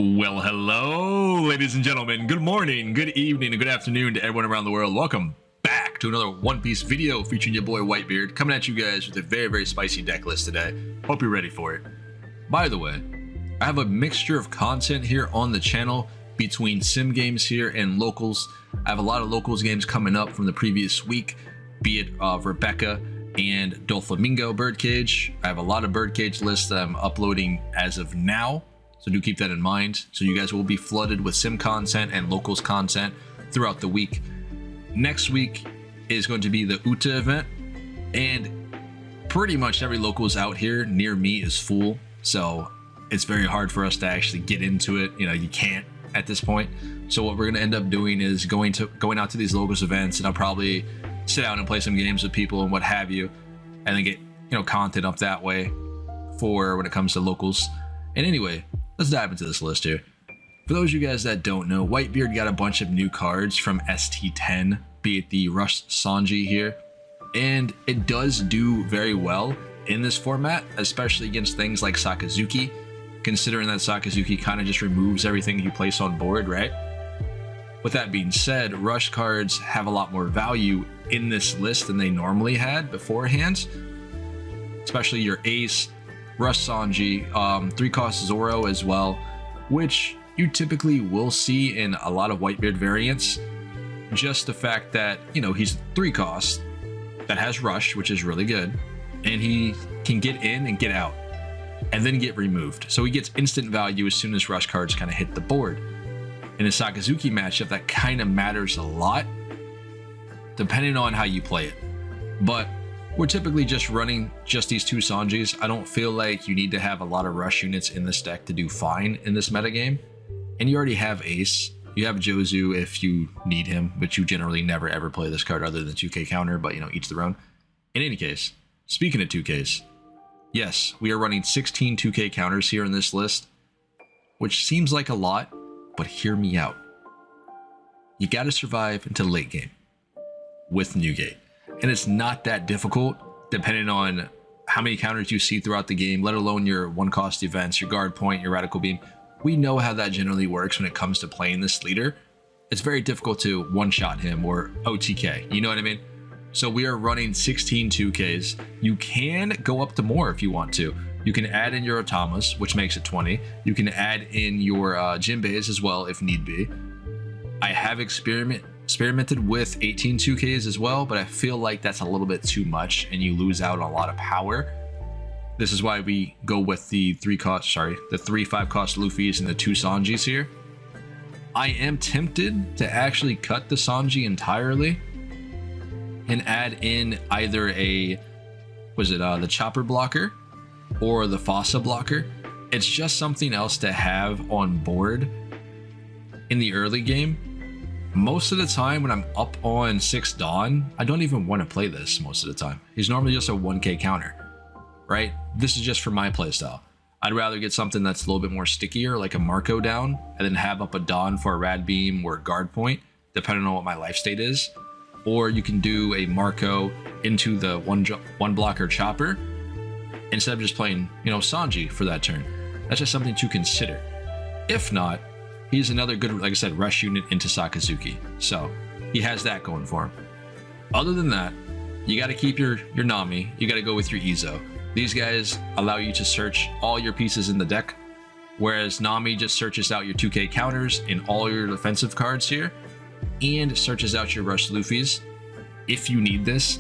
Well, hello, ladies and gentlemen. Good morning, good evening, and good afternoon to everyone around the world. Welcome back to another One Piece video featuring your boy Whitebeard, coming at you guys with a very spicy deck list today. Hope you're ready for it. By the way, I have a mixture of content here on the channel between sim games here and locals. I have a lot of locals games coming up from the previous week, be it Rebecca and Doflamingo Birdcage. I have a lot of Birdcage lists that I'm uploading as of now. So do keep that in mind. So you guys will be flooded with sim content and locals content throughout the week. Next week is going to be the Uta event, and pretty much every locals out here near me is full. So it's very hard for us to actually get into it. You know, you can't at this point. So what we're going to end up doing is going out to these locals events, and I'll probably sit down and play some games with people and what have you, and then get, you know, content up that way for when it comes to locals. And anyway, let's dive into this list here. For those of you guys that don't know, Whitebeard got a bunch of new cards from ST10, be it the Rush Sanji here, and it does do very well in this format, especially against things like Sakazuki, considering that Sakazuki kind of just removes everything you place on board, right? With that being said, Rush cards have a lot more value in this list than they normally had beforehand, especially your Ace, Rush Sanji, 3-cost Zoro as well, which you typically will see in a lot of Whitebeard variants. Just the fact that, you know, he's 3-cost that has Rush, which is really good, and he can get in and get out and then get removed. So he gets instant value as soon as Rush cards kind of hit the board. In a Sakazuki matchup, that kind of matters a lot depending on how you play it. But we're typically just running just these two Sanjis. I don't feel like you need to have a lot of Rush units in this deck to do fine in this metagame. And you already have Ace. You have Jozu if you need him, but you generally never ever play this card other than 2K counter, but you know, each their own. In any case, speaking of 2Ks, yes, we are running 16 2K counters here in this list, which seems like a lot, but hear me out. You got to survive until late game with Newgate. And it's not that difficult depending on how many counters you see throughout the game, let alone your 1-cost events, your guard point, your radical beam. We know how that generally works when it comes to playing this leader. It's very difficult to one-shot him or OTK, you know what I mean? So we are running 16 2Ks. You can go up to more if you want to. You can add in your Otamas, which makes it 20. You can add in your Jinbeis as well if need be. I have experimented with 18 2Ks as well, but I feel like that's a little bit too much and you lose out on a lot of power. This is why we go with the 3-5-cost Luffy's and the 2 Sanjis here. I am tempted to actually cut the Sanji entirely and add in either the chopper blocker or the Fossa blocker. It's just something else to have on board in the early game. Most of the time when I'm up on 6 Dawn, I don't even want to play this most of the time. He's normally just a 1K counter, right? This is just for my playstyle. I'd rather get something that's a little bit more stickier, like a Marco down, and then have up a Dawn for a Rad Beam or a guard point, depending on what my life state is. Or you can do a Marco into the one blocker chopper instead of just playing, you know, Sanji for that turn. That's just something to consider. If not, he's another good, like I said, rush unit into Sakazuki. So he has that going for him. Other than that, you got to keep your Nami. You got to go with your Izo. These guys allow you to search all your pieces in the deck, whereas Nami just searches out your 2K counters in all your defensive cards here and searches out your Rush Luffy's if you need this.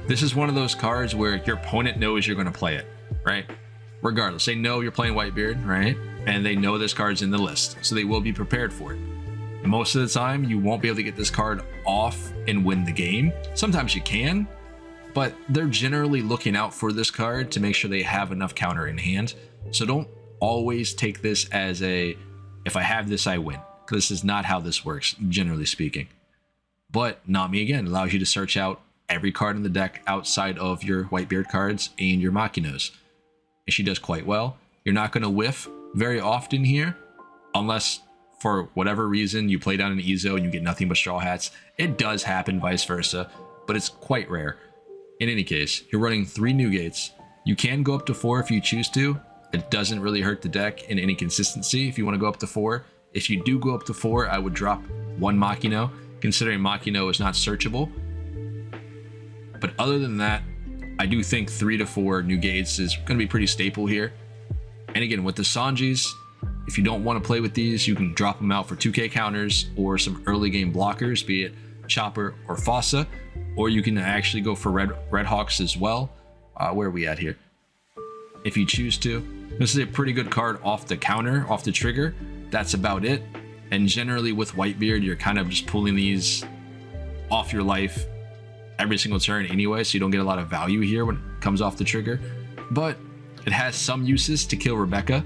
This is one of those cards where your opponent knows you're going to play it, right? Regardless, they know you're playing Whitebeard, right? And they know this card's in the list, so they will be prepared for it. Most of the time, you won't be able to get this card off and win the game. Sometimes you can, but they're generally looking out for this card to make sure they have enough counter in hand. So don't always take this as a, if I have this, I win. This is not how this works, generally speaking. But Nami, again, allows you to search out every card in the deck outside of your Whitebeard cards and your Makinos. And she does quite well. You're not going to whiff very often here, unless for whatever reason you play down an Izo and you get nothing but Straw Hats. It does happen vice versa, but it's quite rare. In any case, you're running 3 Newgates. You can go up to 4 if you choose to, It doesn't really hurt the deck in any consistency if you want to go up to 4. If you do go up to 4, I would drop 1 Machino, considering Machino is not searchable. But other than that, I do think 3 to 4 new gates is going to be pretty staple here. And again, with the Sanjis, if you don't want to play with these, you can drop them out for 2k counters or some early game blockers, be it Chopper or Fossa, or you can actually go for Red Hawks as well. Where are we at here? If you choose to. This is a pretty good card off the counter, off the trigger. That's about it. And generally with Whitebeard, you're kind of just pulling these off your life every single turn anyway, so you don't get a lot of value here when it comes off the trigger. But it has some uses to kill Rebecca,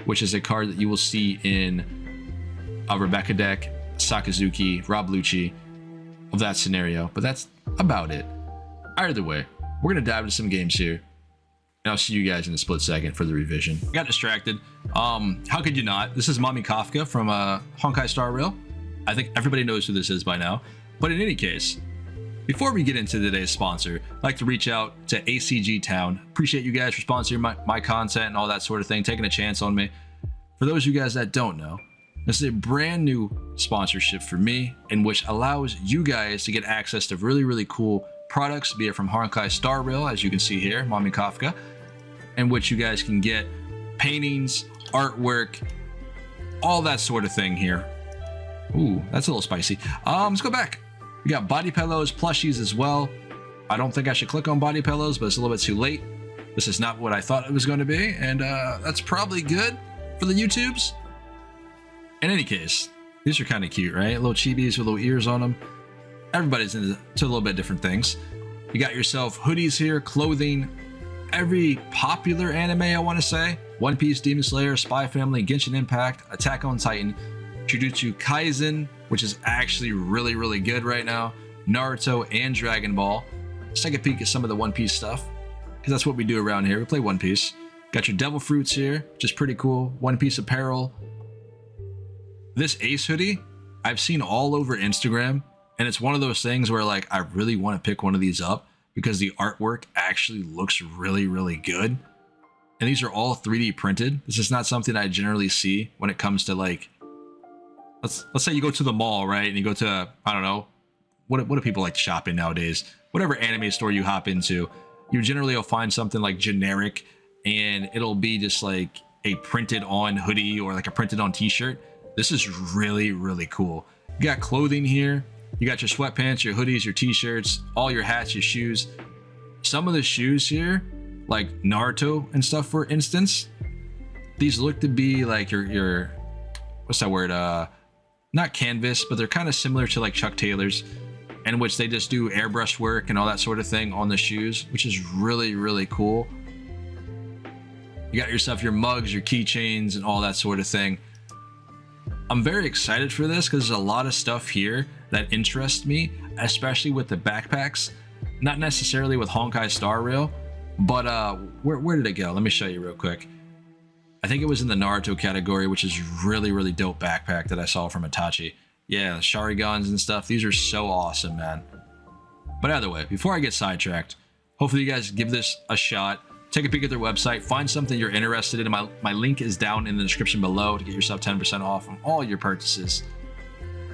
which is a card that you will see in a Rebecca deck, Sakazuki, Rob Lucci, of that scenario. But that's about it. Either way, we're going to dive into some games here, and I'll see you guys in a split second for the revision. I got distracted. How could you not? This is Mommy Kafka from Honkai Star Rail. I think everybody knows who this is by now. But in any case, before we get into today's sponsor, I'd like to reach out to ACG Town. Appreciate you guys for sponsoring my content and all that sort of thing, taking a chance on me. For those of you guys that don't know, this is a brand new sponsorship for me, in which allows you guys to get access to really, really cool products, be it from Honkai Star Rail, as you can see here, Mommy Kafka, in which you guys can get paintings, artwork, all that sort of thing here. Ooh, that's a little spicy. Let's go back. We got body pillows, plushies as well. I don't think I should click on body pillows, but it's a little bit too late. This is not what I thought it was going to be, and that's probably good for the YouTubes. In any case, these are kind of cute, right? Little chibis with little ears on them. Everybody's into a little bit different things. You got yourself hoodies here, clothing, every popular anime, I want to say. One Piece, Demon Slayer, Spy Family, Genshin Impact, Attack on Titan, Jujutsu Kaisen, which is actually really, really good right now, Naruto, and Dragon Ball. Let's take a peek at some of the One Piece stuff, because that's what we do around here. We play One Piece. Got your Devil Fruits here, which is pretty cool. One Piece apparel. This Ace hoodie, I've seen all over Instagram, and it's one of those things where, like, I really want to pick one of these up because the artwork actually looks really, really good. And these are all 3D printed. This is not something I generally see when it comes to, like, let's say you go to the mall, right? And you go to, I don't know, what do people like to shop in nowadays? Whatever anime store you hop into, you generally will find something like generic, and it'll be just like a printed on hoodie or like a printed on t-shirt. This is really, really cool. You got clothing here. You got your sweatpants, your hoodies, your t-shirts, all your hats, your shoes. Some of the shoes here, like Naruto and stuff, for instance, these look to be like your what's that word? Not canvas, but they're kind of similar to like Chuck Taylor's, in which they just do airbrush work and all that sort of thing on the shoes, which is really, really cool. You got yourself your mugs, your keychains, and all that sort of thing. I'm very excited for this because there's a lot of stuff here that interests me, especially with the backpacks. Not necessarily with Honkai Star Rail, but where did it go? Let me show you real quick. I think it was in the Naruto category, which is really, really dope backpack that I saw from Itachi. Yeah, Sharingans and stuff. These are so awesome, man. But either way, before I get sidetracked, hopefully you guys give this a shot. Take a peek at their website, find something you're interested in. My link is down in the description below to get yourself 10% off on all your purchases.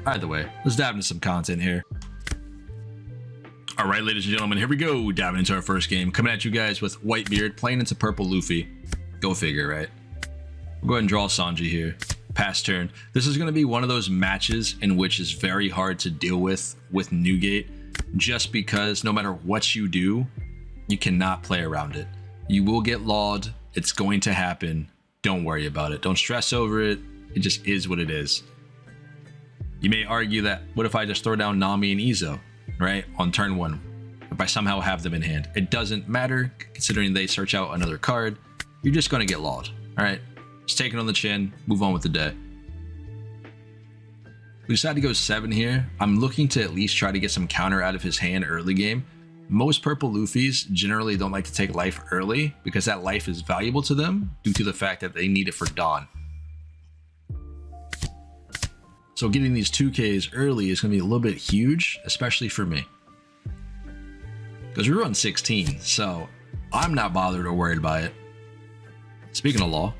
Either way, let's dive into some content here. All right, ladies and gentlemen, here we go. Diving into our first game. Coming at you guys with Whitebeard, playing into Purple Luffy. Go figure, right? We'll go ahead and draw Sanji here. Pass turn. This is going to be one of those matches in which is very hard to deal with Newgate, just because no matter what you do, you cannot play around it. You will get lawed. It's going to happen. Don't worry about it. Don't stress over it. It just is what it is. You may argue that, what if I just throw down Nami and Izo, right, on turn 1, if I somehow have them in hand? It doesn't matter, considering they search out another card. You're just going to get lawed, all right? Just take it on the chin, move on with the day. We decided to go 7 here. I'm looking to at least try to get some counter out of his hand early game. Most Purple Luffys generally don't like to take life early because that life is valuable to them due to the fact that they need it for Dawn. So getting these 2Ks early is going to be a little bit huge, especially for me. Because we run 16, so I'm not bothered or worried by it. Speaking of law,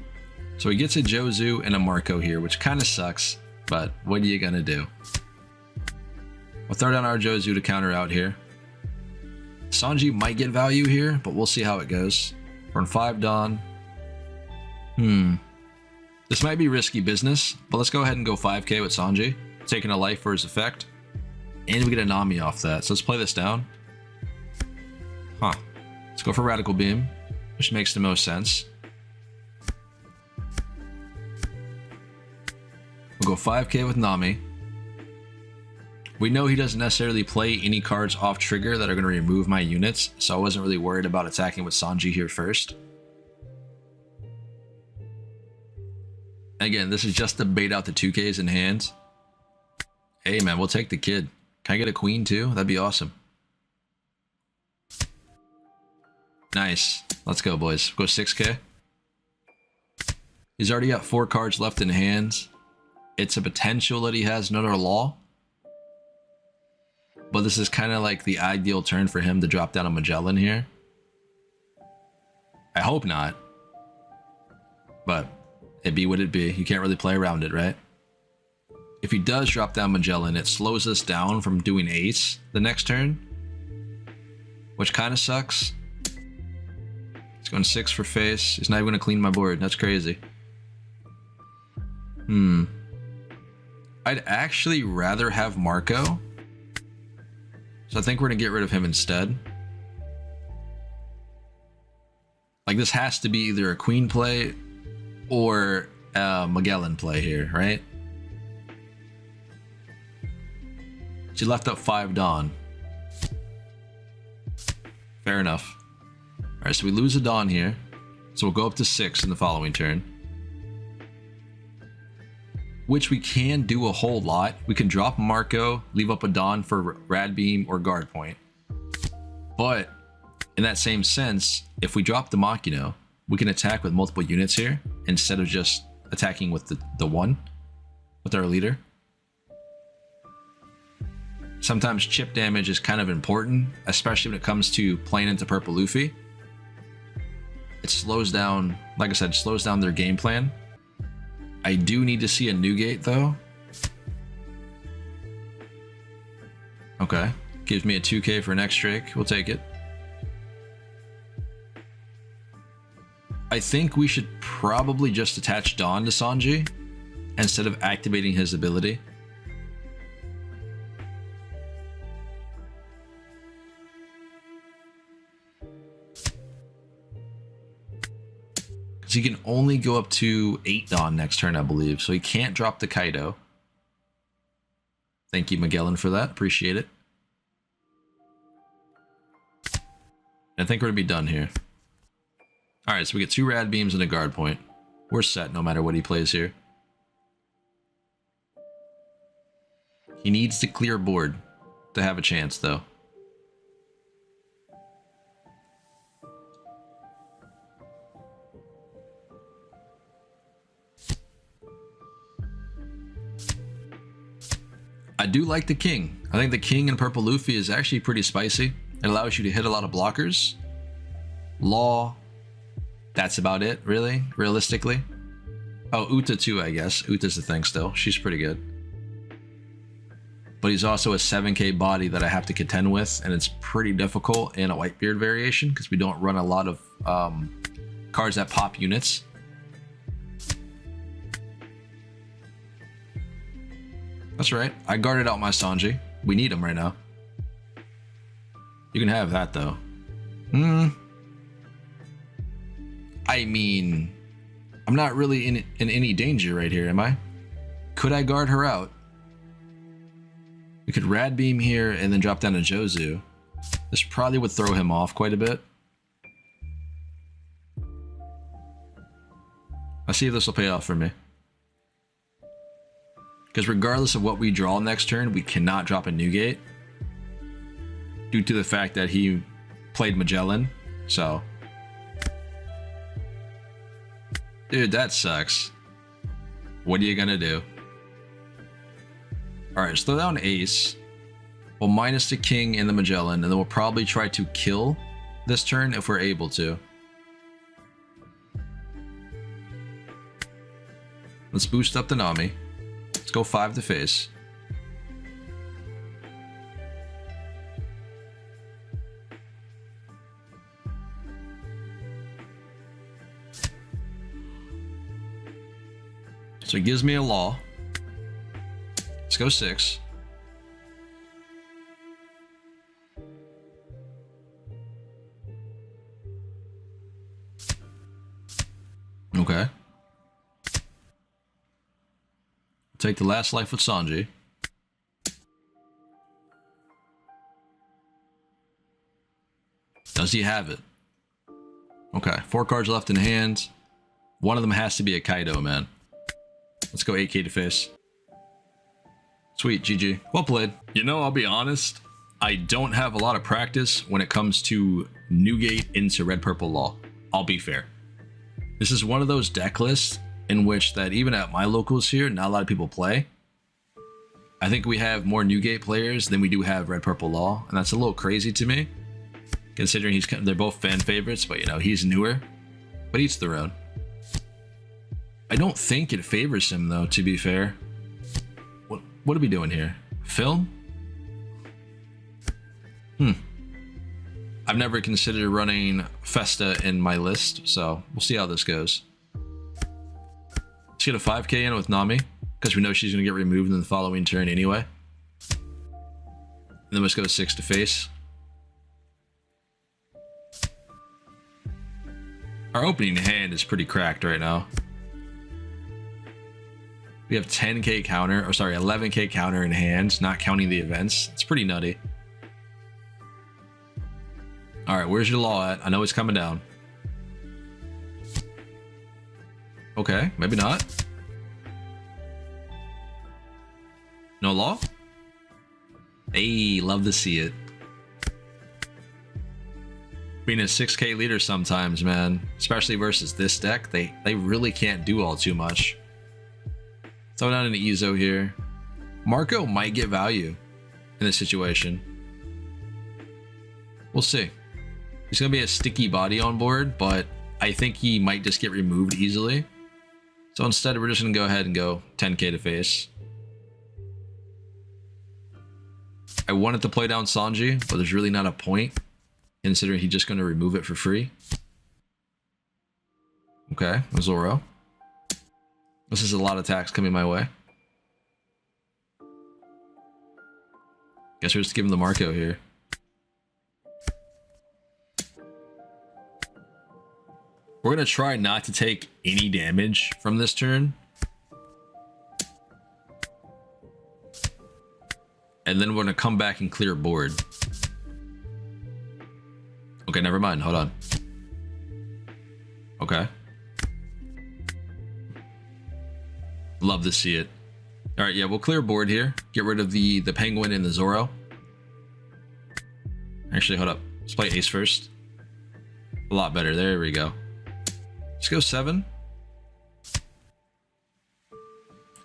so he gets a Jozu and a Marco here, which kind of sucks, but what are you gonna do? We'll throw down our Jozu to counter out here. Sanji might get value here, but we'll see how it goes. Burn 5 Dawn. This might be risky business, but let's go ahead and go 5k with Sanji, taking a life for his effect. And we get a Nami off that, so let's play this down. Let's go for Radical Beam, which makes the most sense. We'll go 5k with Nami. We know he doesn't necessarily play any cards off trigger that are going to remove my units, so I wasn't really worried about attacking with Sanji here first. Again, this is just to bait out the 2Ks in hand. Hey man, we'll take the kid. Can I get a queen too? That'd be awesome. Nice. Let's go, boys. Go 6k. He's already got 4 cards left in hand. It's a potential that he has another law. But this is kind of like the ideal turn for him to drop down a Magellan here. I hope not. But it be what it be. You can't really play around it, right? If he does drop down Magellan, it slows us down from doing ace the next turn, which kind of sucks. He's going 6 for face. He's not even going to clean my board. That's crazy. I'd actually rather have Marco. So I think we're going to get rid of him instead. Like, this has to be either a queen play or a Magellan play here, right? She left up 5 Dawn. Fair enough. Alright, so we lose a Dawn here. So we'll go up to 6 in the following turn. Which we can do a whole lot. We can drop Marco, leave up a Dawn for Rad Beam or Guard Point. But in that same sense, if we drop the Makino, we can attack with multiple units here instead of just attacking with the one with our leader. Sometimes chip damage is kind of important, especially when it comes to playing into Purple Luffy. It slows down, like I said, slows down their game plan. I do need to see a new gate though. Okay, gives me a 2k for next Drake. We'll take it. I think we should probably just attach Dawn to Sanji instead of activating his ability. He can only go up to 8 Dawn next turn, I believe. So he can't drop the Kaido. Thank you, Magellan, for that. Appreciate it. I think we're going to be done here. Alright, so we get 2 Rad Beams and a Guard Point. We're set no matter what he plays here. He needs to clear board to have a chance, though. I do like the king. I think the king in Purple Luffy is actually pretty spicy. It allows you to hit a lot of blockers. Law. That's about it, really, realistically. Oh, Uta too, I guess. Uta's the thing still. She's pretty good. But he's also a 7k body that I have to contend with, and it's pretty difficult in a Whitebeard variation because we don't run a lot of cards that pop units. That's right. I guarded out my Sanji. We need him right now. You can have that, though. I mean, I'm not really in any danger right here, am I? Could I guard her out? We could Rad Beam here and then drop down to Jozu. This probably would throw him off quite a bit. I'll see if this will pay off for me. Because regardless of what we draw next turn, we cannot drop a new gate. Due to the fact that he played Magellan. So. Dude, that sucks. What are you gonna do? Alright, let's throw down Ace. We'll minus the King and the Magellan, and then we'll probably try to kill this turn if we're able to. Let's boost up the Nami. Let's go 5 to face. So it gives me a law. Let's go 6. Okay. Take the last life with Sanji. Does he have it? Okay, 4 cards left in hand. One of them has to be a Kaido, man. Let's go 8k to face. Sweet, GG. Well played. You know, I'll be honest. I don't have a lot of practice when it comes to Newgate into Red Purple Law. I'll be fair. This is one of those deck lists in which that even at my locals here, not a lot of people play. I think we have more Newgate players than we do have Red Purple Law, and that's a little crazy to me, considering they're both fan favorites, but you know, he's newer, but each their own. I don't think it favors him though, to be fair. What are we doing here? Film? I've never considered running Festa in my list, so we'll see how this goes. Let's get a 5k in with Nami, because we know she's going to get removed in the following turn anyway. And then let's go 6 to face. Our opening hand is pretty cracked right now. We have 10k counter, or sorry, 11k counter in hand, not counting the events. It's pretty nutty. All right, where's your law at? I know it's coming down. Okay, maybe not. No law? Hey, love to see it. Being a 6k leader sometimes, man, especially versus this deck, they really can't do all too much. Throw down an Ezo here. Marco might get value in this situation. We'll see. He's going to be a sticky body on board, but I think he might just get removed easily. So instead, we're just going to go ahead and go 10k to face. I wanted to play down Sanji, but there's really not a point, considering he's just going to remove it for free. Okay, Zoro. This is a lot of attacks coming my way. Guess we're just giving the Marco here. We're going to try not to take any damage from this turn. And then we're going to come back and clear board. Okay, never mind. Hold on. Okay. Love to see it. All right, yeah, we'll clear board here. Get rid of the Penguin and the Zoro. Actually, hold up. Let's play Ace first. A lot better. There we go. Let's go 7.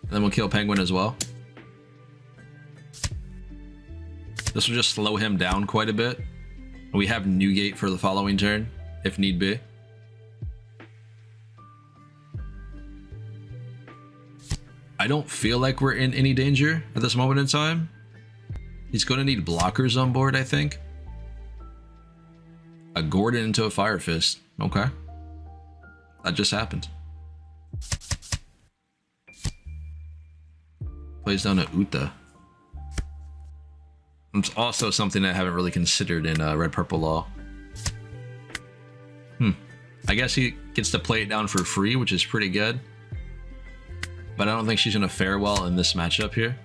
And then we'll kill Penguin as well. This will just slow him down quite a bit. We have Newgate for the following turn, if need be. I don't feel like we're in any danger at this moment in time. He's going to need blockers on board, I think. A Gordon into a Fire Fist. Okay. That just happened. Plays down to Uta. It's also something I haven't really considered in Red Purple Law. I guess he gets to play it down for free, which is pretty good. But I don't think she's going to fare well in this matchup here.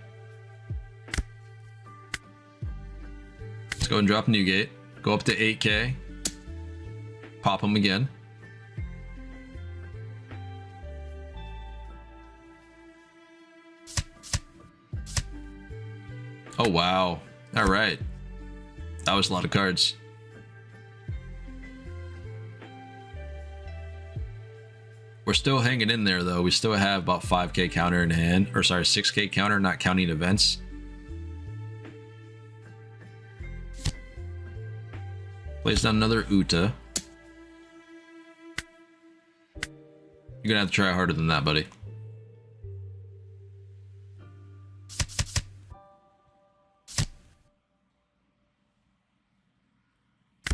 Let's go and drop Newgate. Go up to 8k. Pop him again. Oh, wow. All right. That was a lot of cards. We're still hanging in there, though. We still have about 5k counter in hand. Or sorry, 6k counter, not counting events. Plays down another Uta. You're gonna have to try harder than that, buddy.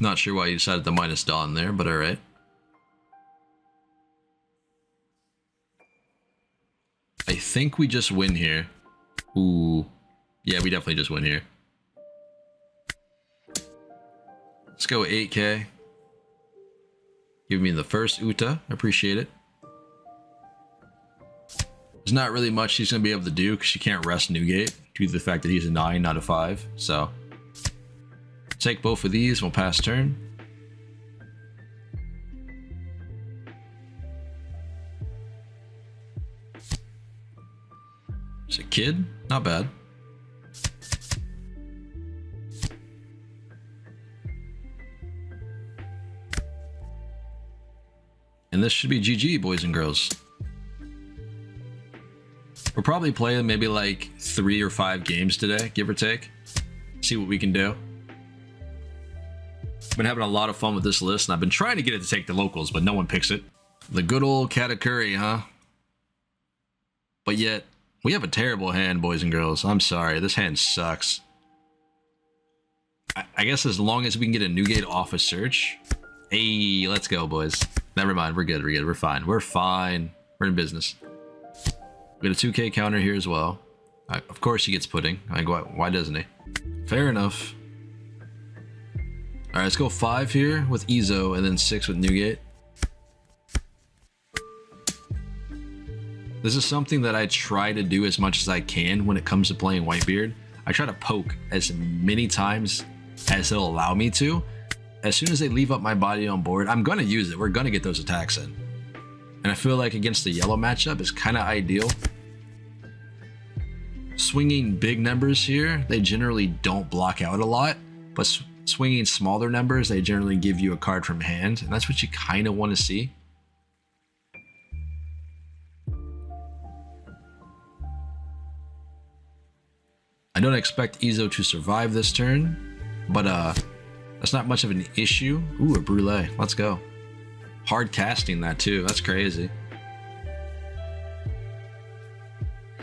Not sure why you decided to minus Dawn there, but alright. I think we just win here. Ooh. Yeah, we definitely just win here. Let's go 8K. Give me the first Uta. Appreciate it. There's not really much she's going to be able to do because she can't rest Newgate due to the fact that he's a 9, not a 5. So, take both of these. We'll pass turn. It's a kid. Not bad. And this should be GG, boys and girls. We'll probably play maybe like 3 or 5 games today, give or take. See what we can do. Been having a lot of fun with this list, and I've been trying to get it to take the locals, but no one picks it. The good old Katakuri, huh? But yet, we have a terrible hand, boys and girls. I'm sorry, this hand sucks. I guess as long as we can get a Newgate off a search. Hey, let's go, boys. Never mind, we're good, we're fine. We're fine. We're in business. We got a 2K counter here as well. Of course he gets pudding. Why doesn't he? Fair enough. Alright, let's go 5 here with Ezo and then 6 with Newgate. This is something that I try to do as much as I can when it comes to playing Whitebeard. I try to poke as many times as it'll allow me to. As soon as they leave up my body on board, I'm going to use it. We're going to get those attacks in. And I feel like against the yellow matchup is kind of ideal. Swinging big numbers here, they generally don't block out a lot. But swinging smaller numbers, they generally give you a card from hand. And that's what you kind of want to see. I don't expect Ezo to survive this turn. But that's not much of an issue. Ooh, a Brûlée. Let's go. Hard casting that too. That's crazy.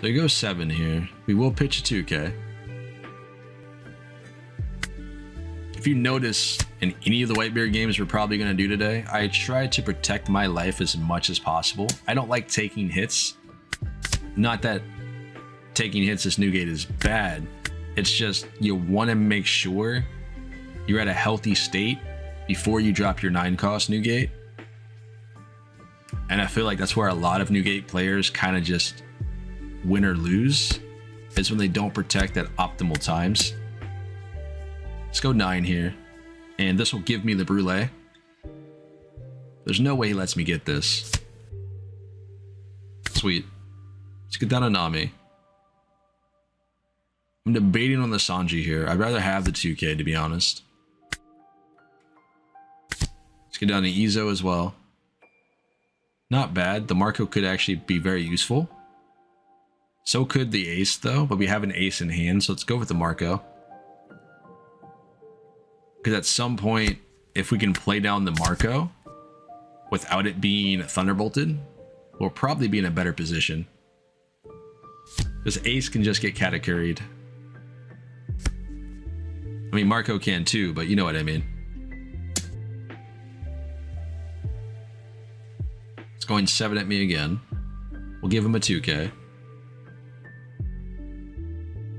So you go 7 here. We will pitch a 2K. If you notice in any of the Whitebeard games we're probably going to do today, I try to protect my life as much as possible. I don't like taking hits. Not that taking hits as Newgate is bad. It's just you want to make sure you're at a healthy state before you drop your 9-cost Newgate. And I feel like that's where a lot of Newgate players kind of just win or lose, is when they don't protect at optimal times. Let's go 9 here. And this will give me the Brûlée. There's no way he lets me get this. Sweet. Let's get down to Nami. I'm debating on the Sanji here. I'd rather have the 2K, to be honest. Let's get down to Ezo as well. Not bad. The Marco could actually be very useful. So could the Ace, though. But we have an Ace in hand, so let's go with the Marco. Because at some point, if we can play down the Marco without it being Thunderbolted, we'll probably be in a better position. This Ace can just get Katakuri'd. I mean, Marco can too, but you know what I mean. It's going 7 at me again. We'll give him a 2K.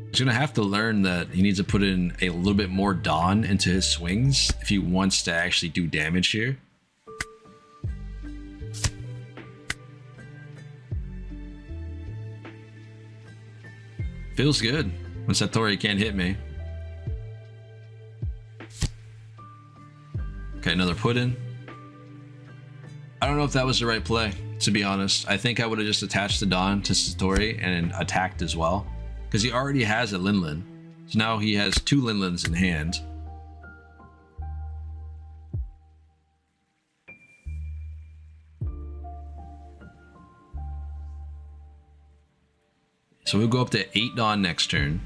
He's going to have to learn that he needs to put in a little bit more Dawn into his swings if he wants to actually do damage here. Feels good when Satori can't hit me. Okay, another put in. I don't know if that was the right play, to be honest. I think I would have just attached the Dawn to Satori and attacked as well. Because he already has a Linlin. So now he has 2 Linlins in hand. So we'll go up to 8 Dawn next turn.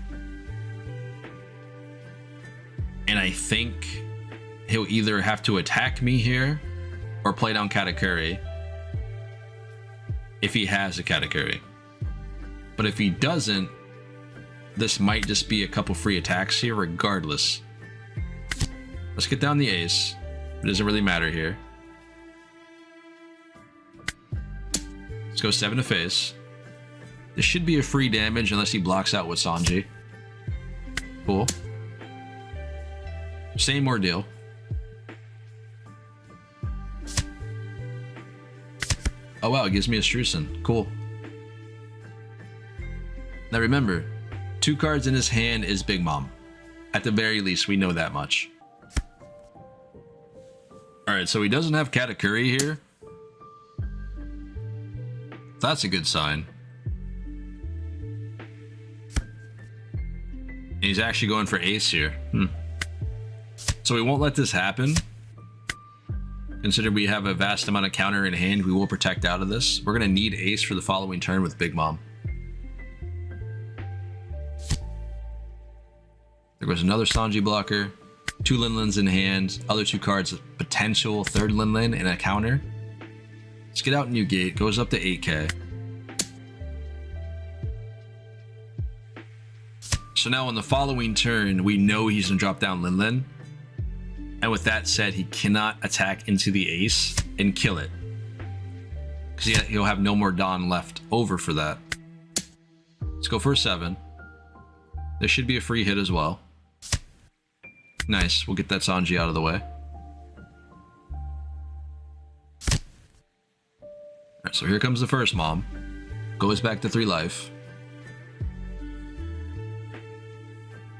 And I think he'll either have to attack me here or play down Katakuri if he has a Katakuri. But if he doesn't, this might just be a couple free attacks here regardless. Let's get down the ace. It doesn't really matter here. Let's go 7 to face. This should be a free damage unless he blocks out with Sanji. Cool. Same ordeal. Oh wow, it gives me a Strucin. Cool. Now remember, 2 cards in his hand is Big Mom. At the very least, we know that much. Alright, so he doesn't have Katakuri here. That's a good sign. And he's actually going for ace here. So we won't let this happen. Considering we have a vast amount of counter in hand, we will protect out of this. We're going to need ace for the following turn with Big Mom. There goes another Sanji blocker. 2 Linlins in hand. Other 2 cards, potential 3rd Linlin and a counter. Let's get out New Gate. Goes up to 8k. So now on the following turn, we know he's going to drop down Linlin. And with that said, he cannot attack into the ace and kill it. Because he'll have no more Dawn left over for that. Let's go for a 7. This should be a free hit as well. Nice. We'll get that Sanji out of the way. Alright, so here comes the first Mom. Goes back to 3 life.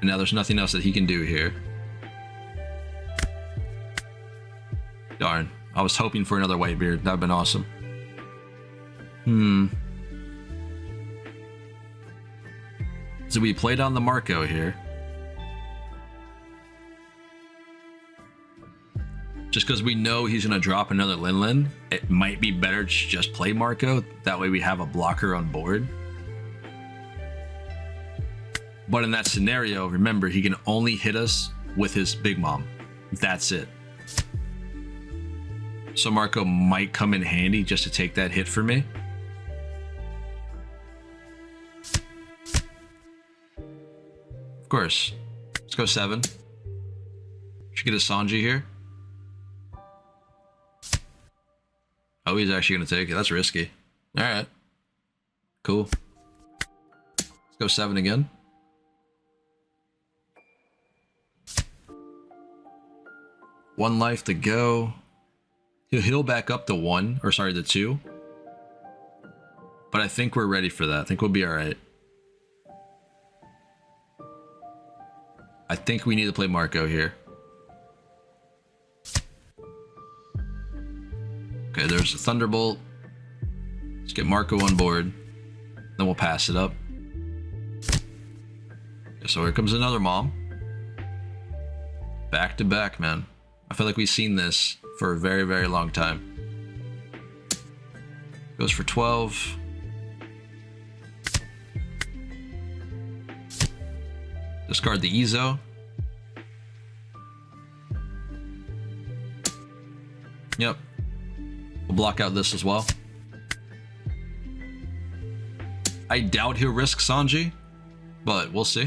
And now there's nothing else that he can do here. Darn. I was hoping for another Whitebeard. That would have been awesome. So we played on the Marco here. Just because we know he's going to drop another Linlin, it might be better to just play Marco. That way we have a blocker on board. But in that scenario, remember, he can only hit us with his Big Mom. That's it. So Marco might come in handy just to take that hit for me. Of course. Let's go 7. Should get a Sanji here. Oh, he's actually going to take it. That's risky. Alright. Cool. Let's go 7 again. One life to go. He'll heal back up to 1, or sorry, to 2. But I think we're ready for that. I think we'll be alright. I think we need to play Marco here. Okay, there's a Thunderbolt. Let's get Marco on board. Then we'll pass it up. Okay, so here comes another Mom. Back to back, man. I feel like we've seen this for a very, very long time. Goes for 12. Discard the Ezo. Yep. We'll block out this as well. I doubt he'll risk Sanji, but we'll see.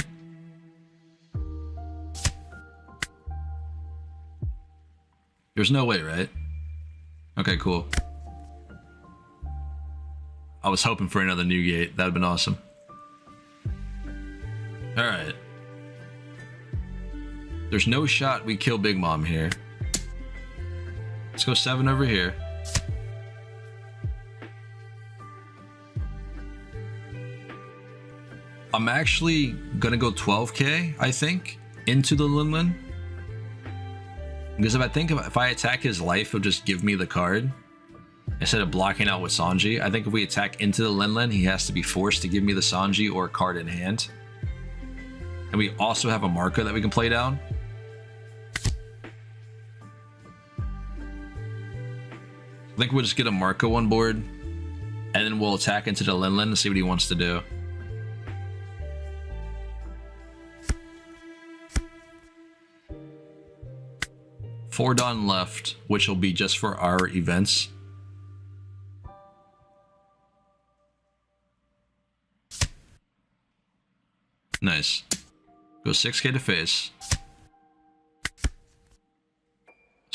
There's no way, right? Okay, cool. I was hoping for another New Gate. That would have been awesome. Alright. There's no shot we kill Big Mom here. Let's go 7 over here. I'm actually gonna go 12k, I think, into the Linlin. Because if I attack his life, he'll just give me the card instead of blocking out with Sanji. I think if we attack into the Linlin, he has to be forced to give me the Sanji or card in hand. And we also have a Marco that we can play down. I think we'll just get a Marco on board, and then we'll attack into the Linlin and see what he wants to do. Four Dawn left, which will be just for our events. Nice. Go 6k to face.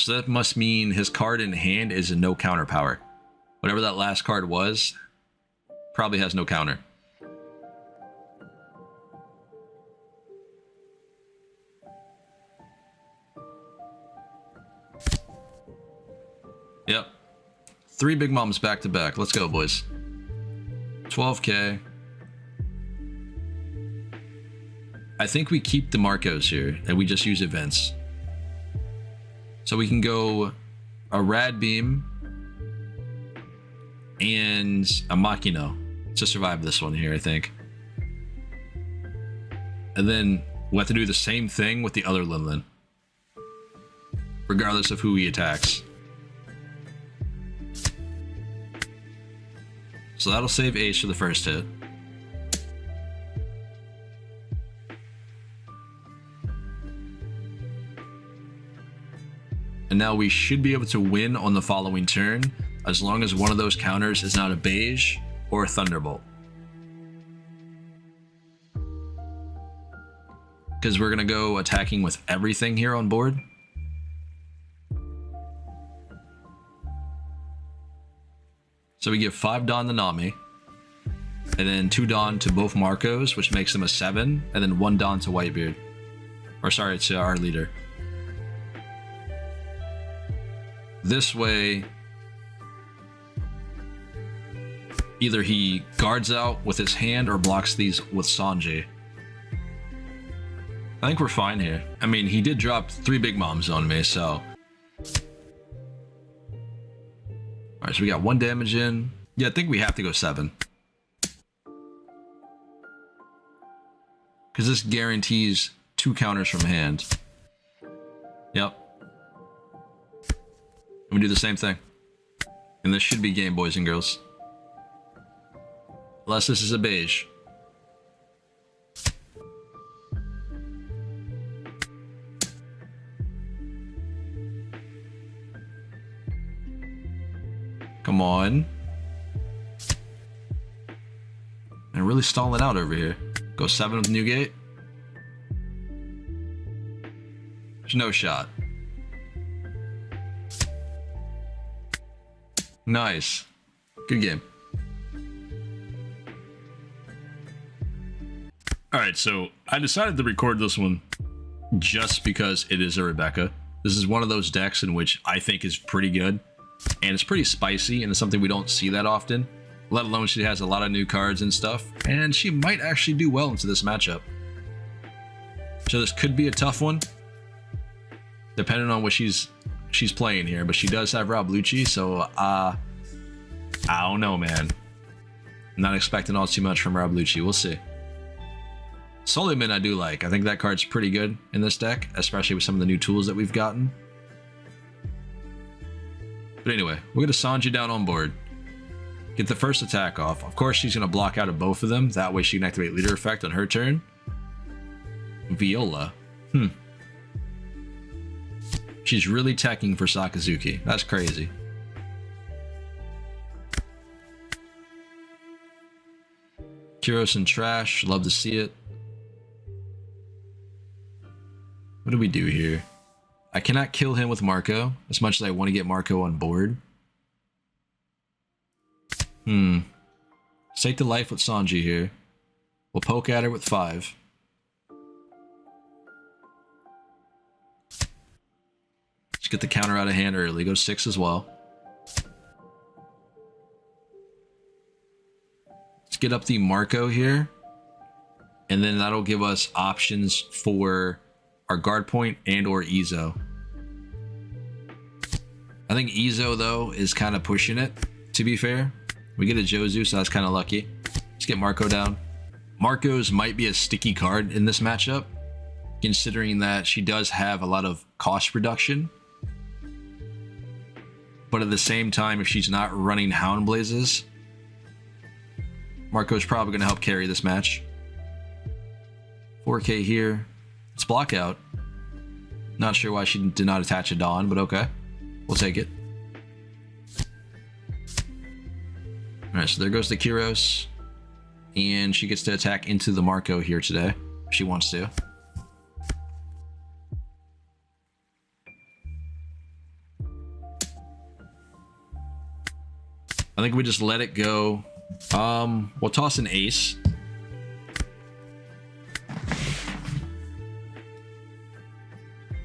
So that must mean his card in hand is a no counter power. Whatever that last card was, probably has no counter. Yep. 3 big moms back to back. Let's go, boys. 12k. I think we keep the Marcos here and we just use events. So we can go a Rad Beam and a Machino to survive this one here, I think. And then we'll have to do the same thing with the other Linlin, regardless of who he attacks. So that'll save Ace for the first hit. And now we should be able to win on the following turn, as long as one of those counters is not a Beige or a Thunderbolt. Because we're going to go attacking with everything here on board. So we give 5 Dawn to Nami, and then 2 Dawn to both Marcos, which makes them a 7, and then 1 Dawn to Whitebeard. Or sorry, to our leader. This way, either he guards out with his hand or blocks these with Sanji. I think we're fine here. I mean, he did drop 3 big moms on me, so... Alright, so we got 1 damage in. Yeah, I think we have to go 7. Because this guarantees 2 counters from hand. Yep. And we do the same thing. And this should be game, boys and girls. Unless this is a Beige. Come on. And really stalling out over here. Go 7 with Newgate. There's no shot. Nice. Good game. Alright, so I decided to record this one just because it is a Rebecca. This is one of those decks in which I think is pretty good. And it's pretty spicy, and it's something we don't see that often. Let alone she has a lot of new cards and stuff. And she might actually do well into this matchup. So this could be a tough one, depending on what she's playing here, but she does have Rob Lucci, so I don't know, man. Not expecting all too much from Rob Lucci. We'll see. Suleiman I do like. I think that card's pretty good in this deck, especially with some of the new tools that we've gotten. But anyway, we'll get a Sanji down on board. Get the first attack off. Of course, she's going to block out of both of them. That way she can activate Leader Effect on her turn. Viola. She's really teching for Sakazuki. That's crazy. Kuros and Trash. Love to see it. What do we do here? I cannot kill him with Marco, as much as I want to get Marco on board. Let's take the life with Sanji here. We'll poke at her with 5. Let's get the counter out of hand early. Go 6 as well. Let's get up the Marco here. And then that'll give us options for our guard point and or Izo. I think Izo, though, is kind of pushing it, to be fair. We get a Jozu, so that's kind of lucky. Let's get Marco down. Marco's might be a sticky card in this matchup, considering that she does have a lot of cost reduction. But at the same time, if she's not running Hound Blazes, Marco's probably going to help carry this match. 4k here. Let's block out. Not sure why she did not attach a Dawn, but okay. We'll take it. Alright, so there goes the Kuros. And she gets to attack into the Marco here today, if she wants to. I think we just let it go. We'll toss an ace.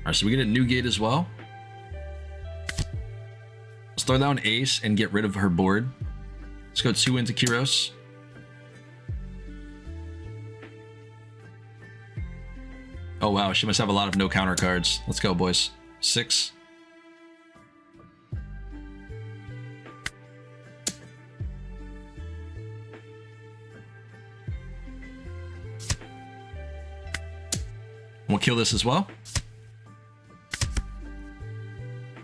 Alright, so we get a new gate as well. Let's throw down ace and get rid of her board. Let's go 2 into Kyros. Oh wow, she must have a lot of no counter cards. Let's go, boys. 6. We'll kill this as well.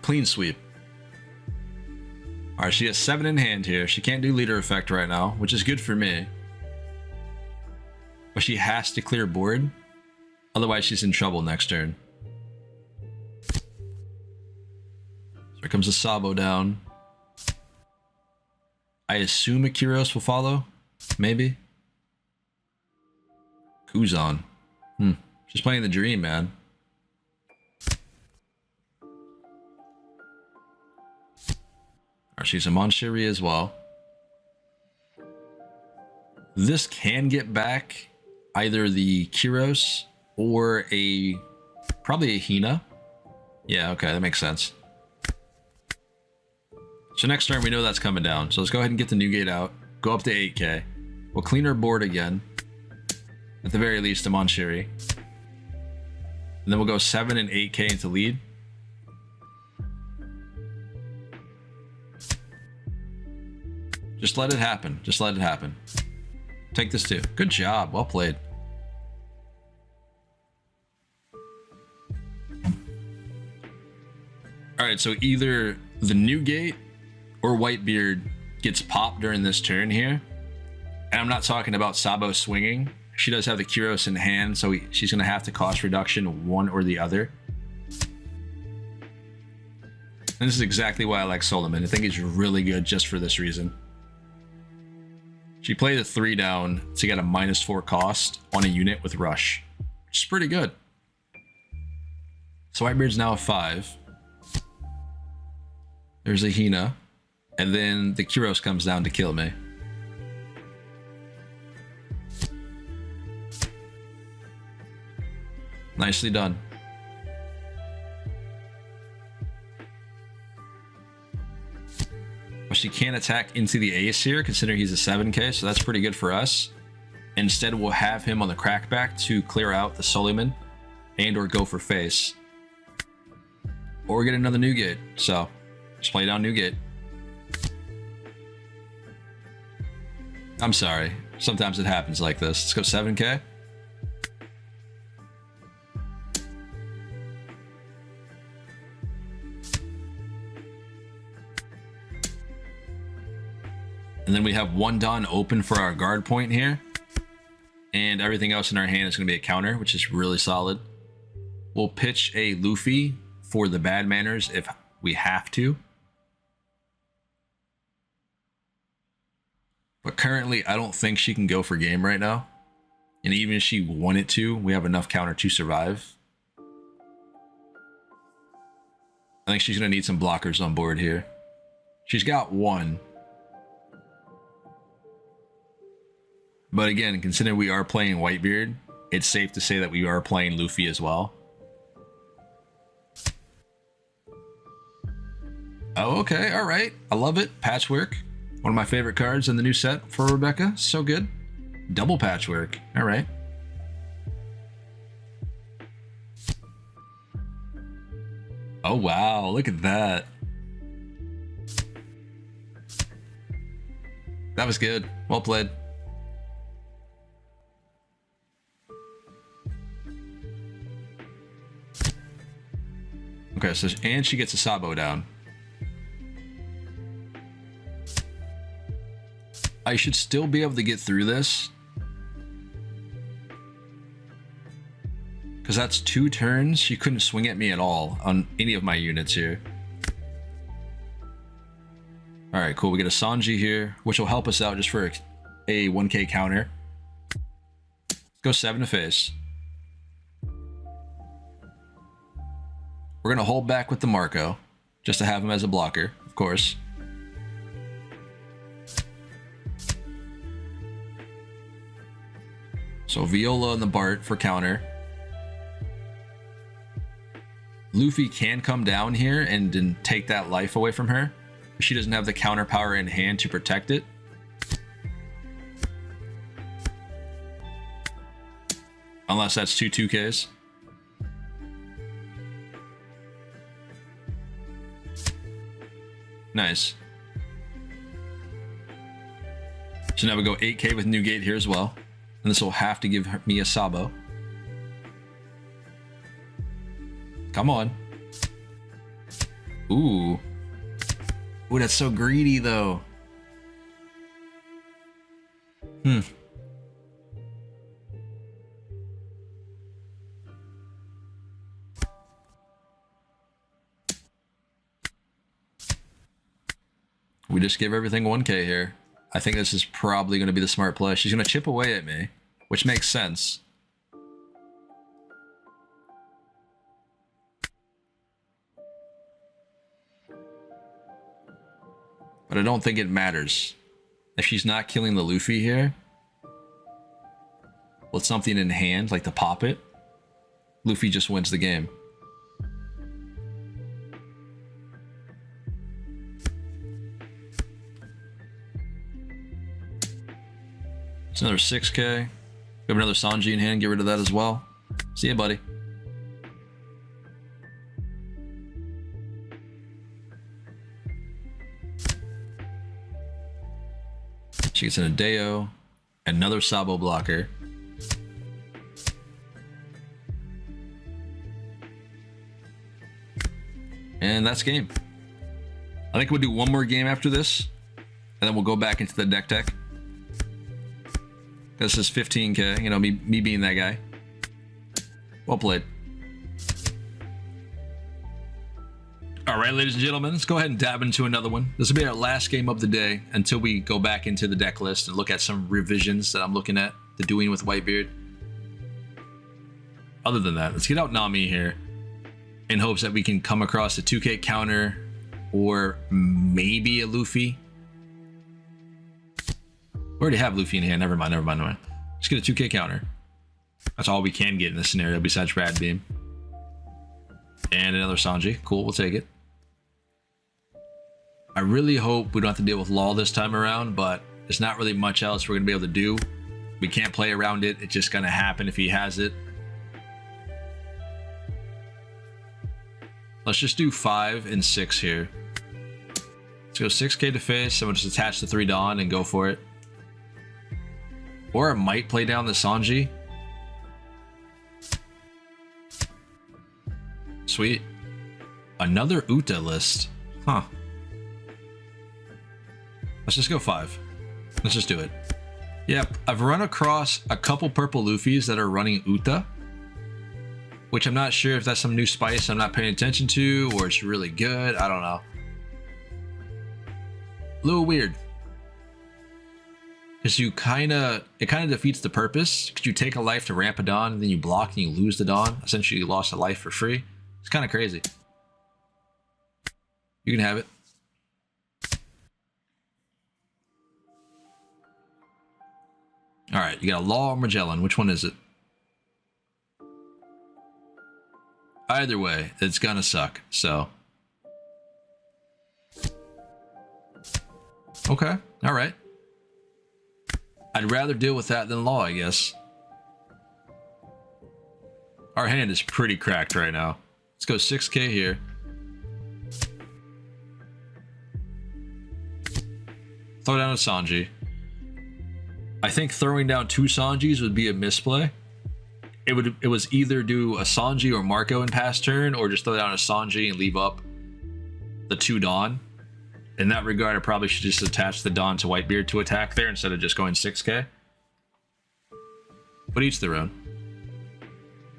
Clean sweep. Alright, she has 7 in hand here. She can't do leader effect right now, which is good for me. But she has to clear board. Otherwise, she's in trouble next turn. So here comes a Sabo down. I assume a Kyros will follow. Maybe. Kuzan. She's playing the dream, man. Alright, she's a Monshiri as well. This can get back either the Kyros or probably a Hina. Yeah, okay, that makes sense. So next turn we know that's coming down. So let's go ahead and get the new gate out. Go up to 8k. We'll clean our board again. At the very least, a Monshiri. And then we'll go 7 and 8k into lead. Just let it happen. Just let it happen. Take this too. Good job. Well played. Alright, so either the new gate or Whitebeard gets popped during this turn here. And I'm not talking about Sabo swinging. She does have the Kyros in hand, so she's going to have to cost reduction one or the other. And this is exactly why I like Solomon. I think he's really good just for this reason. She played a 3 down to get a -4 cost on a unit with Rush, which is pretty good. So Whitebeard's now a 5. There's a Hina. And then the Kyros comes down to kill me. Nicely done. Well, she can't attack into the ace here, considering he's a 7k, so that's pretty good for us. Instead, we'll have him on the crackback to clear out the Suleiman and or go for face. Or get another new gate. So, just play down new gate. I'm sorry. Sometimes it happens like this. Let's go 7k. And then we have 1 Dawn open for our guard point here. And everything else in our hand is going to be a counter, which is really solid. We'll pitch a Luffy for the bad manners if we have to. But currently, I don't think she can go for game right now. And even if she wanted to, we have enough counter to survive. I think she's going to need some blockers on board here. She's got 1. But again, considering we are playing Whitebeard, it's safe to say that we are playing Luffy as well. Oh, okay, all right. I love it. Patchwork. One of my favorite cards in the new set for Rebecca. So good. Double patchwork. All right. Oh, wow. Look at that. That was good. Well played. Okay, so and she gets a Sabo down. I should still be able to get through this. Because that's 2 turns. She couldn't swing at me at all on any of my units here. Alright, cool. We get a Sanji here, which will help us out just for a 1k counter. Let's go 7 to face. We're going to hold back with the Marco, just to have him as a blocker, of course. So Viola and the Bart for counter. Luffy can come down here and then take that life away from her. She doesn't have the counter power in hand to protect it. Unless that's two 2Ks. Nice. So now we go 8K with new gate here as well. And this will have to give me a Sabo. Come on. Ooh. Ooh, that's so greedy though. We just give everything 1K here. I think this is probably going to be the smart play. She's going to chip away at me, which makes sense. But I don't think it matters. If she's not killing the Luffy here, with something in hand, like to pop it, Luffy just wins the game. It's another 6K. We have another Sanji in hand. Get rid of that as well. See ya, buddy. She gets in a Deo. Another Sabo blocker. And that's game. I think we'll do one more game after this. And then we'll go back into the deck tech. This is 15K, you know, me being that guy. Well played. All right, ladies and gentlemen, let's go ahead and dab into another one. This will be our last game of the day until we go back into the deck list and look at some revisions that I'm looking at, the doing with Whitebeard. Other than that, let's get out Nami here in hopes that we can come across a 2K counter or maybe a Luffy. We already have Luffy in hand. Never mind. Let's get a 2K counter. That's all we can get in this scenario besides Rad Beam. And another Sanji. Cool, we'll take it. I really hope we don't have to deal with Law this time around, but there's not really much else we're going to be able to do. We can't play around it. It's just going to happen if he has it. Let's just do 5 and 6 here. Let's go 6K to face. I'm going to just attach the 3 Dawn and go for it. Or I might play down the Sanji. Sweet. Another Uta list. Huh. Let's just go 5. Let's just do it. Yep, I've run across a couple purple Luffys that are running Uta. Which I'm not sure if that's some new spice I'm not paying attention to, or it's really good. I don't know. A little weird. Because it kind of defeats the purpose. Because you take a life to ramp a Dawn, and then you block and you lose the Dawn. Essentially, you lost a life for free. It's kind of crazy. You can have it. All right, you got a Law or Magellan. Which one is it? Either way, it's gonna suck. So. Okay. All right. I'd rather deal with that than Law, I guess. Our hand is pretty cracked right now. Let's go 6K here. Throw down a Sanji. I think throwing down 2 Sanjis would be a misplay. It was either do a Sanji or Marco in past turn, or just throw down a Sanji and leave up the 2 Dawn. In that regard, I probably should just attach the Dawn to Whitebeard to attack there instead of just going 6K. But each their own.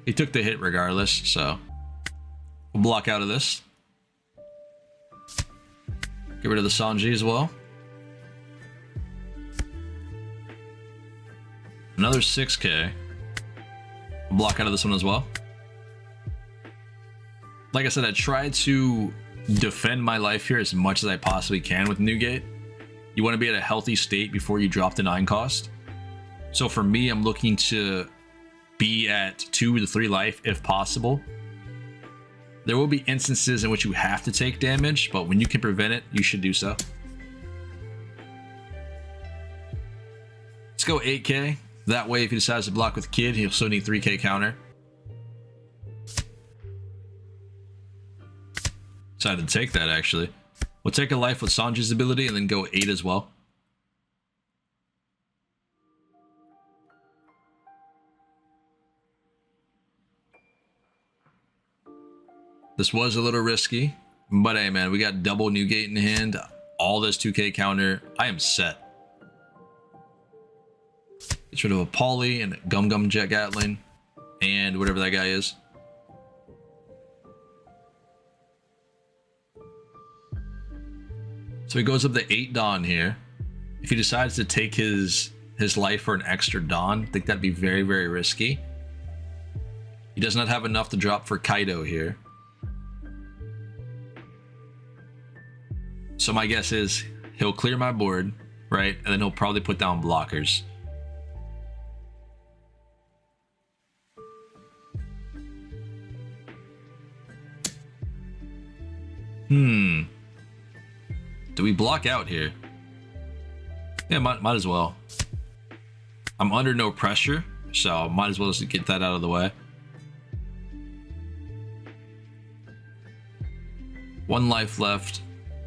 He took the hit regardless, so we'll block out of this. Get rid of the Sanji as well. Another 6K. We'll block out of this one as well. Like I said, I tried to defend my life here as much as I possibly can with Newgate. You want to be at a healthy state before you drop the 9 cost. So for me, I'm looking to be at 2 to 3 life if possible. There will be instances in which you have to take damage, but when you can prevent it, you should do so. Let's go 8k. That way, if he decides to block with Kid, he'll still need 3k counter. Decided to take that, actually. We'll take a life with Sanji's ability and then go 8 as well. This was a little risky, but hey man, we got double Newgate in hand, all this 2k counter. I am set. Get rid of a Poly and a Gum Gum Jet Gatling and whatever that guy is. So he goes up to 8 Dawn here. If he decides to take his life for an extra Dawn, I think that'd be very, very risky. He does not have enough to drop for Kaido here. So my guess is he'll clear my board, right? And then he'll probably put down blockers. Do we block out here? Yeah, might as well. I'm under no pressure, so might as well just get that out of the way. One life left.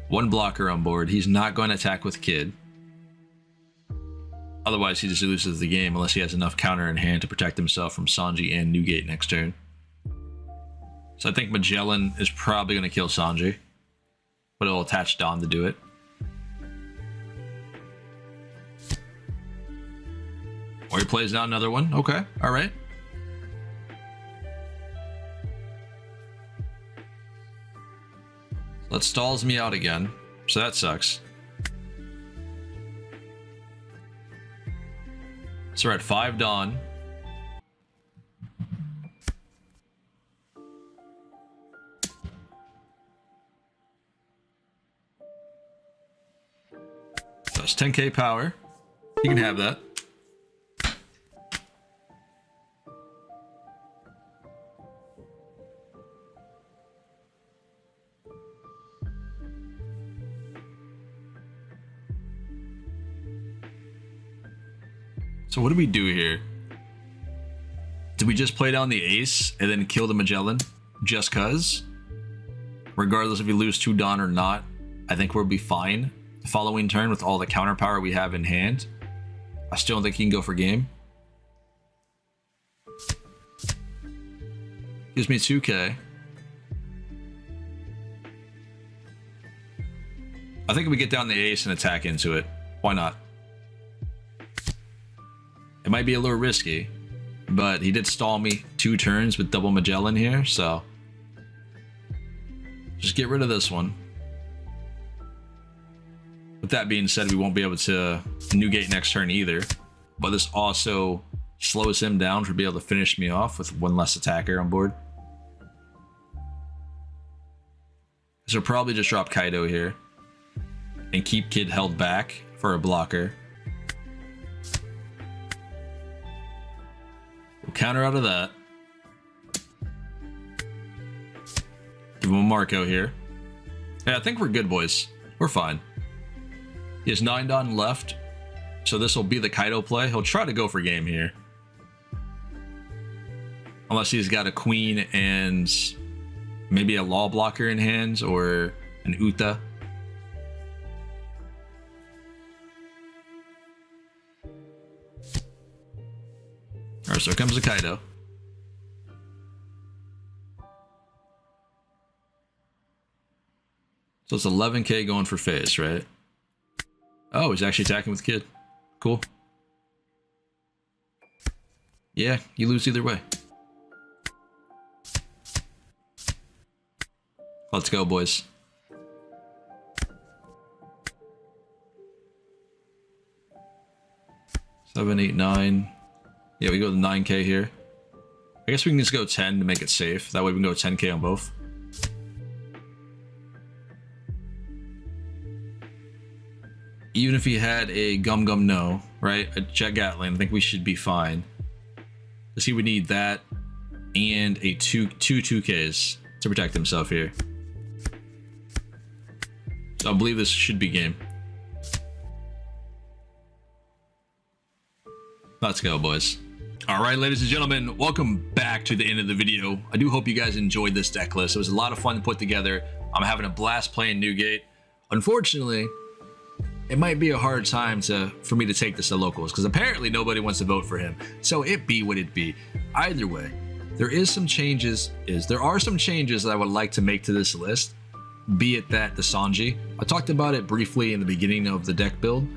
One blocker on board. He's not going to attack with Kid. Otherwise, he just loses the game unless he has enough counter in hand to protect himself from Sanji and Newgate next turn. So I think Magellan is probably going to kill Sanji, but it'll attach Dawn to do it. Or he plays down another one. Okay, all right. That stalls me out again, so that sucks. So we're at 5 Dawn. That's 10k power. You can have that. So what do we do here? Do we just play down the ace and then kill the Magellan just cuz? Regardless if we lose 2 Dawn or not, I think we'll be fine the following turn with all the counter power we have in hand. I still don't think he can go for game. Gives me 2k. I think we get down the ace and attack into it. Why not? It might be a little risky, but he did stall me 2 turns with double Magellan here, so just get rid of this one. With that being said, we won't be able to Newgate next turn either, but this also slows him down for being able to finish me off with 1 less attacker on board. So probably just drop Kaido here and keep Kid held back for a blocker. Counter out of that. Give him a Marco here. Yeah, I think we're good, boys. We're fine. He has 9 Dawn left, so this will be the Kaido play. He'll try to go for game here. Unless he's got a Queen and maybe a Law blocker in hands or an Uta. Alright, so here comes the Kaido. So it's 11k going for face, right? Oh, he's actually attacking with Kid. Cool. Yeah, you lose either way. Let's go, boys. Seven, 8, 9. Yeah, we go to 9k here. I guess we can just go 10 to make it safe. That way we can go 10k on both. even if he had a Gum Gum No, right? A Jet Gatling, I think we should be fine. Because he would need that and a two 2Ks to protect himself here. So I believe this should be game. Let's go, boys. All right, ladies and gentlemen, welcome back to the end of the video. I do hope you guys enjoyed this deck list. It was a lot of fun to put together. I'm having a blast playing Newgate. Unfortunately, it might be a hard time for me to take this to locals because apparently nobody wants to vote for him. So it be what it be. Either way, there are some changes that I would like to make to this list, be it that the Sanji. I talked about it briefly in the beginning of the deck build,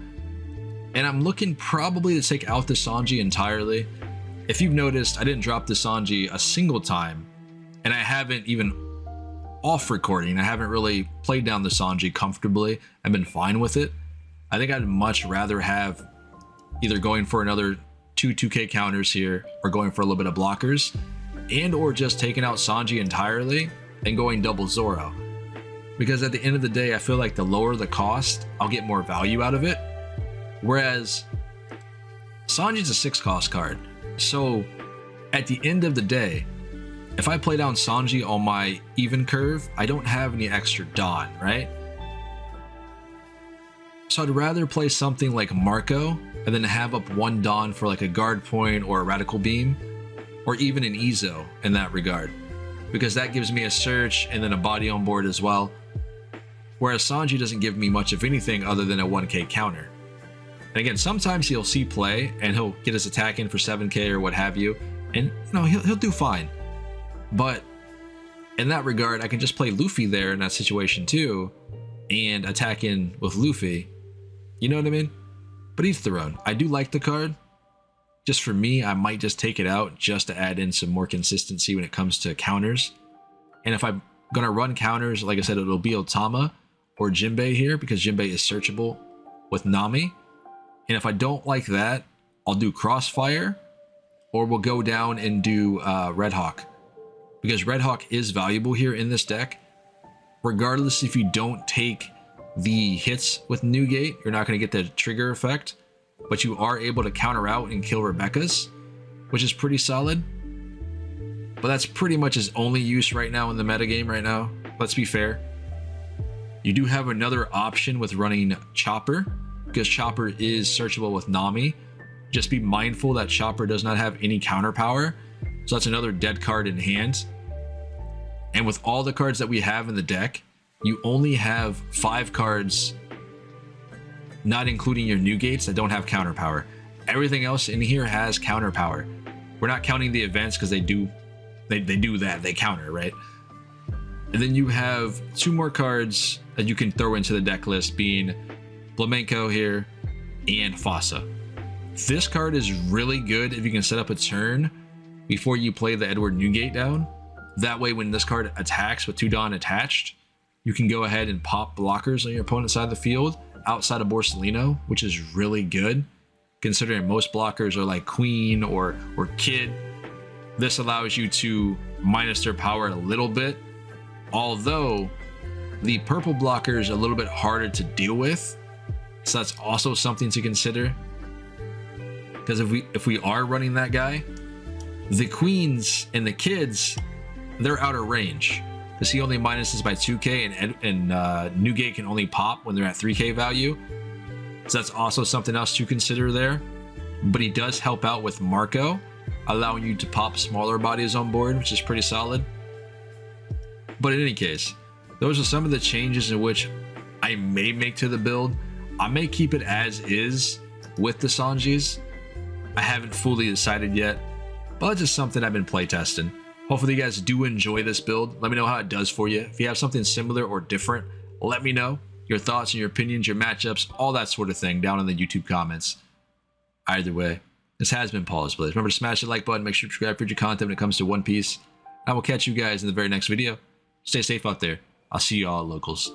and I'm looking probably to take out the Sanji entirely. If you've noticed, I didn't drop the Sanji a single time, and I haven't even off recording. I haven't really played down the Sanji comfortably. I've been fine with it. I think I'd much rather have either going for another 2K counters here or going for a little bit of blockers and or just taking out Sanji entirely and going double Zoro. Because at the end of the day, I feel like the lower the cost, I'll get more value out of it. Whereas Sanji's a 6-cost card. So at the end of the day, if I play down Sanji on my even curve, I don't have any extra Dawn, right? So I'd rather play something like Marco and then have up 1 Dawn for like a guard point or a radical beam, or even an Ezo in that regard, because that gives me a search and then a body on board as well. Whereas Sanji doesn't give me much of anything other than a 1K counter. And again, sometimes he'll see play and he'll get his attack in for 7K or what have you, and you know, he'll do fine. But in that regard, I can just play Luffy there in that situation too and attack in with Luffy. You know what I mean? But each their own. I do like the card. Just for me, I might just take it out just to add in some more consistency when it comes to counters. And if I'm gonna run counters, like I said, it'll be Otama or Jinbei here because Jinbei is searchable with Nami. And if I don't like that, I'll do Crossfire, or we'll go down and do Red Hawk, because Red Hawk is valuable here in this deck. Regardless if you don't take the hits with Newgate, you're not going to get the trigger effect, but you are able to counter out and kill Rebecca's, which is pretty solid. But that's pretty much his only use right now in the metagame right now. Let's be fair. You do have another option with running Chopper, because Chopper is searchable with Nami. Just be mindful that Chopper does not have any counter power, so that's another dead card in hand. And with all the cards that we have in the deck, you only have 5 cards, not including your Newgates, that don't have counter power. Everything else in here has counter power. We're not counting the events because they do that, they counter, right? And then you have 2 more cards that you can throw into the deck list, being Flamenco here and Fossa. This card is really good if you can set up a turn before you play the Edward Newgate down. That way, when this card attacks with 2 Dawn attached, you can go ahead and pop blockers on your opponent's side of the field outside of Borsellino, which is really good, considering most blockers are like Queen or Kid. This allows you to minus their power a little bit, although the purple blocker is a little bit harder to deal with, so that's also something to consider. Because if we are running that guy, the Queens and the Kids, they're out of range, because he only minuses by 2K, and Newgate can only pop when they're at 3K value. So that's also something else to consider there. But he does help out with Marco, allowing you to pop smaller bodies on board, which is pretty solid. But in any case, those are some of the changes in which I may make to the build. I may keep it as is with the Sanjis. I haven't fully decided yet, but it's just something I've been playtesting. Hopefully you guys do enjoy this build. Let me know how it does for you. If you have something similar or different, let me know your thoughts and your opinions, your matchups, all that sort of thing down in the YouTube comments. Either way, this has been Pawseplays. Remember to smash the like button, make sure to subscribe for future content when it comes to One Piece. I will catch you guys in the very next video. Stay safe out there. I'll see you all at locals.